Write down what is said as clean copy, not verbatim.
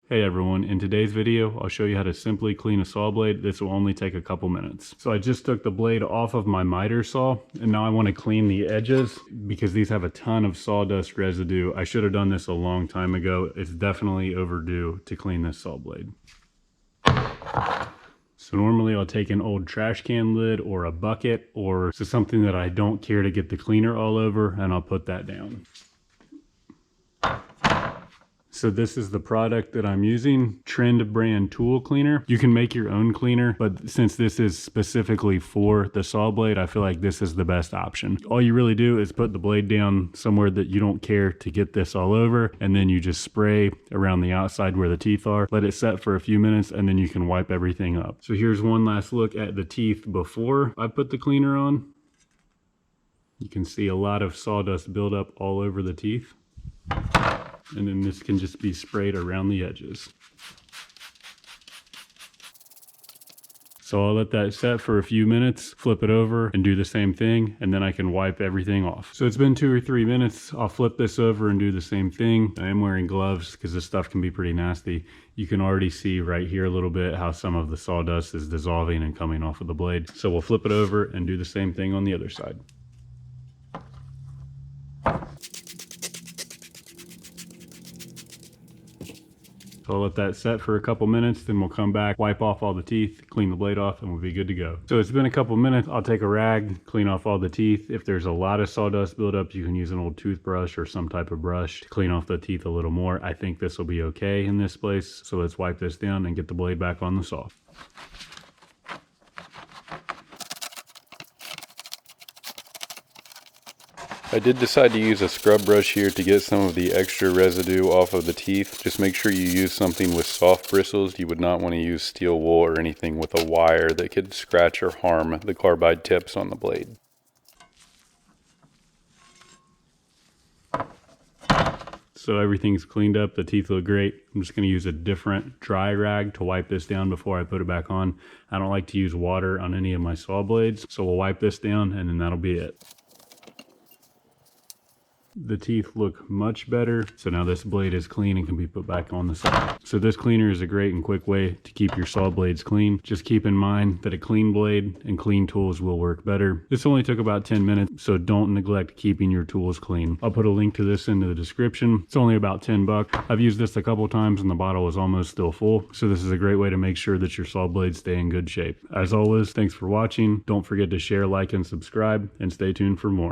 Hey everyone, in today's video, I'll show you how to simply clean a saw blade. This will only take a couple minutes. So I just took the blade off of my miter saw, and now I want to clean the edges because these have a ton of sawdust residue. I should have done this a long time ago. It's definitely overdue to clean this saw blade. So normally I'll take an old trash can lid or a bucket or something that I don't care to get the cleaner all over, and I'll put that down. So this is the product that I'm using, Trend brand tool cleaner. You can make your own cleaner, but since this is specifically for the saw blade, I feel like this is the best option. All you really do is put the blade down somewhere that you don't care to get this all over, and then you just spray around the outside where the teeth are, let it set for a few minutes, and then you can wipe everything up. So here's one last look at the teeth before I put the cleaner on. You can see a lot of sawdust buildup all over the teeth. And then this can just be sprayed around the edges. So I'll let that set for a few minutes, flip it over and do the same thing, and then I can wipe everything off. So it's been 2 or 3 minutes. I'll flip this over and do the same thing. I am wearing gloves because this stuff can be pretty nasty. You can already see right here a little bit how some of the sawdust is dissolving and coming off of the blade. So we'll flip it over and do the same thing on the other side. So I'll let that set for a couple minutes, then we'll come back, wipe off all the teeth, clean the blade off, and we'll be good to go. So it's been a couple minutes. I'll take a rag, clean off all the teeth. If there's a lot of sawdust buildup, you can use an old toothbrush or some type of brush to clean off the teeth a little more. I think this will be okay in this place. So let's wipe this down and get the blade back on the saw. I did decide to use a scrub brush here to get some of the extra residue off of the teeth. Just make sure you use something with soft bristles. You would not want to use steel wool or anything with a wire that could scratch or harm the carbide tips on the blade. So everything's cleaned up, the teeth look great. I'm just gonna use a different dry rag to wipe this down before I put it back on. I don't like to use water on any of my saw blades, so we'll wipe this down and then that'll be it. The teeth look much better. So now this blade is clean and can be put back on the saw. So this cleaner is a great and quick way to keep your saw blades clean. Just keep in mind that a clean blade and clean tools will work better. This only took about 10 minutes, so don't neglect keeping your tools clean. I'll put a link to this into the description. It's only about 10 bucks. I've used this a couple times and the bottle is almost still full. So this is a great way to make sure that your saw blades stay in good shape. As always, thanks for watching. Don't forget to share, like, and subscribe, and stay tuned for more.